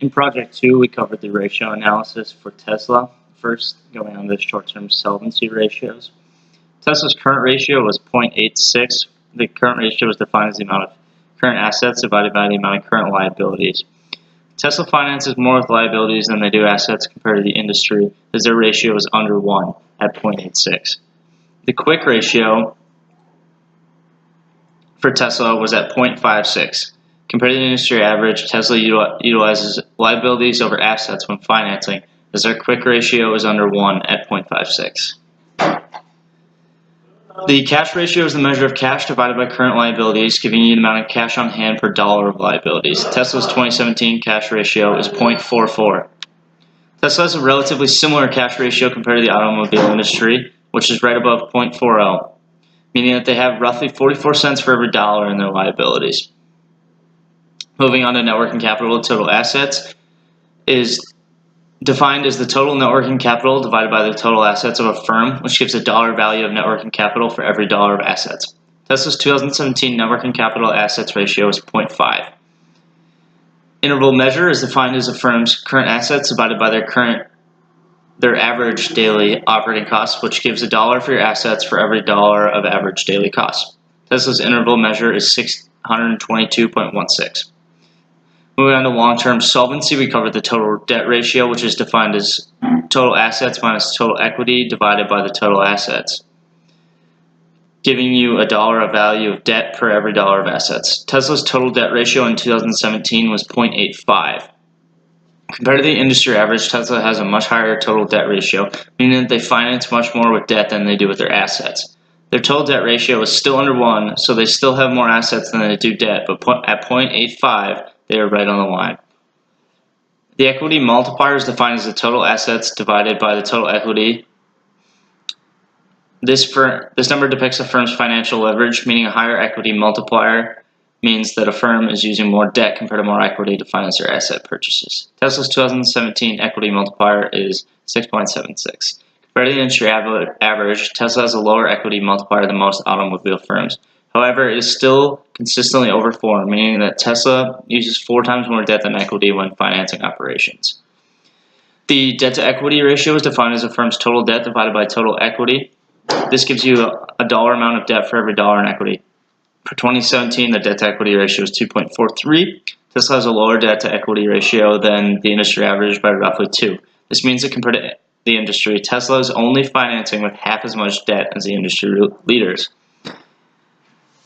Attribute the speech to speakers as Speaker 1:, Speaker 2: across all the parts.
Speaker 1: In Project 2, we covered the ratio analysis for Tesla, first going on the short-term solvency ratios. Tesla's current ratio was 0.86. The current ratio is defined as the amount of current assets divided by the amount of current liabilities. Tesla finances more with liabilities than they do assets compared to the industry, as their ratio is under 1 at 0.86. The quick ratio for Tesla was at 0.56. Compared to the industry average, Tesla utilizes liabilities over assets when financing, as their quick ratio is under 1 at 0.56. The cash ratio is the measure of cash divided by current liabilities, giving you the amount of cash on hand per dollar of liabilities. Tesla's 2017 cash ratio is 0.44. Tesla has a relatively similar cash ratio compared to the automobile industry, which is right above 0.40, meaning that they have roughly 44 cents for every dollar in their liabilities. Moving on to net working capital, total assets is defined as the total net working capital divided by the total assets of a firm, which gives a dollar value of net working capital for every dollar of assets. Tesla's 2017 net working capital assets ratio is 0.5. Interval measure is defined as a firm's current assets divided by their average daily operating costs, which gives a dollar for your assets for every dollar of average daily costs. Tesla's interval measure is 622.16. Moving on to long-term solvency, we covered the total debt ratio, which is defined as total assets minus total equity divided by the total assets, giving you a dollar of value of debt per every dollar of assets. Tesla's total debt ratio in 2017 was 0.85. Compared to the industry average, Tesla has a much higher total debt ratio, meaning that they finance much more with debt than they do with their assets. Their total debt ratio is still under 1, so they still have more assets than they do debt, but at 0.85, they are right on the line. The equity multiplier is defined as the total assets divided by the total equity. This number depicts a firm's financial leverage, meaning a higher equity multiplier means that a firm is using more debt compared to more equity to finance their asset purchases. Tesla's 2017 equity multiplier is 6.76. Compared to the industry average, Tesla has a lower equity multiplier than most automobile firms. However, it is still consistently over 4, meaning that Tesla uses 4 times more debt than equity when financing operations. The debt-to-equity ratio is defined as a firm's total debt divided by total equity. This gives you a dollar amount of debt for every dollar in equity. For 2017, the debt-to-equity ratio is 2.43. Tesla has a lower debt-to-equity ratio than the industry average by roughly 2. This means that compared to the industry, Tesla is only financing with half as much debt as the industry leaders.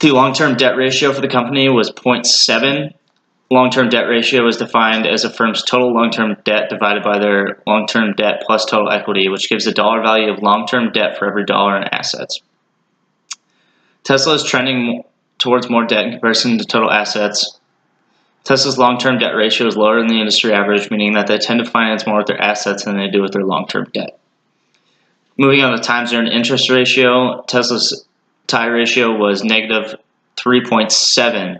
Speaker 1: The long-term debt ratio for the company was 0.7. Long-term debt ratio is defined as a firm's total long-term debt divided by their long-term debt plus total equity, which gives the dollar value of long-term debt for every dollar in assets. Tesla is trending towards more debt in comparison to total assets. Tesla's long-term debt ratio is lower than the industry average, meaning that they tend to finance more with their assets than they do with their long-term debt. Moving on to times earned interest ratio, Tesla's tie ratio was negative 3.7.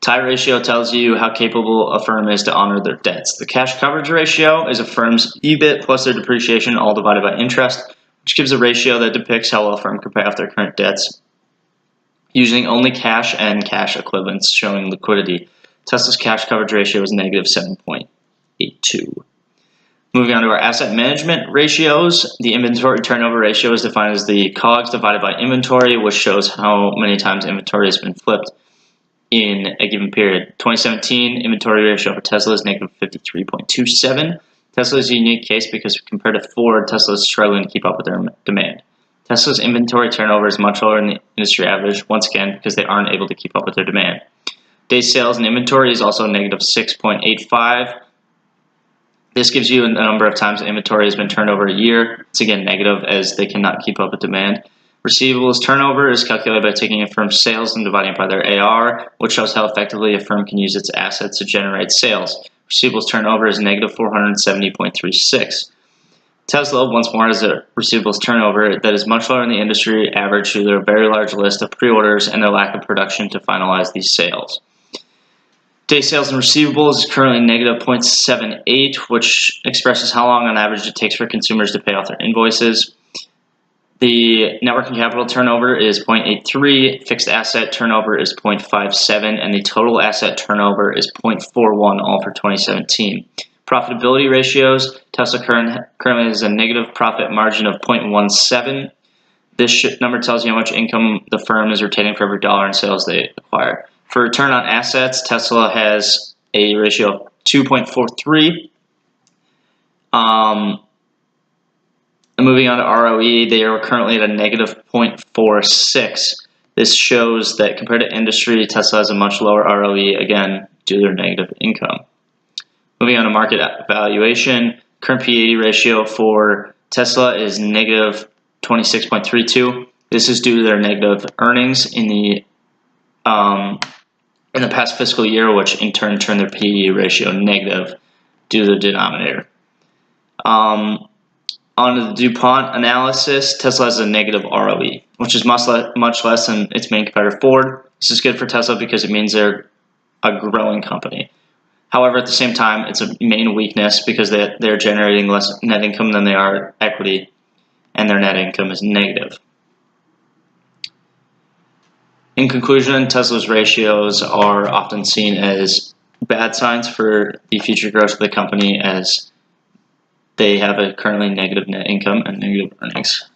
Speaker 1: Tie ratio tells you how capable a firm is to honor their debts. The cash coverage ratio is a firm's EBIT plus their depreciation, all divided by interest, which gives a ratio that depicts how well a firm can pay off their current debts, using only cash and cash equivalents showing liquidity. Tesla's cash coverage ratio is negative 7.82. Moving on to our asset management ratios, the inventory turnover ratio is defined as the COGS divided by inventory, which shows how many times inventory has been flipped in a given period. 2017 inventory ratio for Tesla is negative 53.27. Tesla is a unique case because compared to Ford, Tesla is struggling to keep up with their demand. Tesla's inventory turnover is much lower than the industry average, once again because they aren't able to keep up with their demand. Days sales in inventory is also negative 6.85. This gives you a number of times inventory has been turned over a year. It's again negative as they cannot keep up with demand. Receivables turnover is calculated by taking a firm's sales and dividing it by their AR, which shows how effectively a firm can use its assets to generate sales. Receivables turnover is negative 470.36. Tesla, once more, has a receivables turnover that is much lower than the industry average due to their very large list of pre-orders and their lack of production to finalize these sales. Day sales and receivables is currently negative 0.78, which expresses how long on average it takes for consumers to pay off their invoices. The net working capital turnover is 0.83, fixed asset turnover is 0.57, and the total asset turnover is 0.41, all for 2017. Profitability ratios, Tesla currently has a negative profit margin of 0.17. This number tells you how much income the firm is retaining for every dollar in sales they acquire. For return on assets, Tesla has a ratio of 2.43. Moving on to ROE, they are currently at a negative 0.46. This shows that compared to industry, Tesla has a much lower ROE, again, due to their negative income. Moving on to market valuation, current P/E ratio for Tesla is negative 26.32. This is due to their negative earnings in the past fiscal year, which in turn turned their P/E ratio negative due to the denominator. On the DuPont analysis, Tesla has a negative ROE, which is much less than its main competitor Ford. This is good for Tesla because it means they're a growing company. However, at the same time, it's a main weakness because they're generating less net income than they are equity, and their net income is negative. In conclusion, Tesla's ratios are often seen as bad signs for the future growth of the company, as they have a currently negative net income and negative earnings.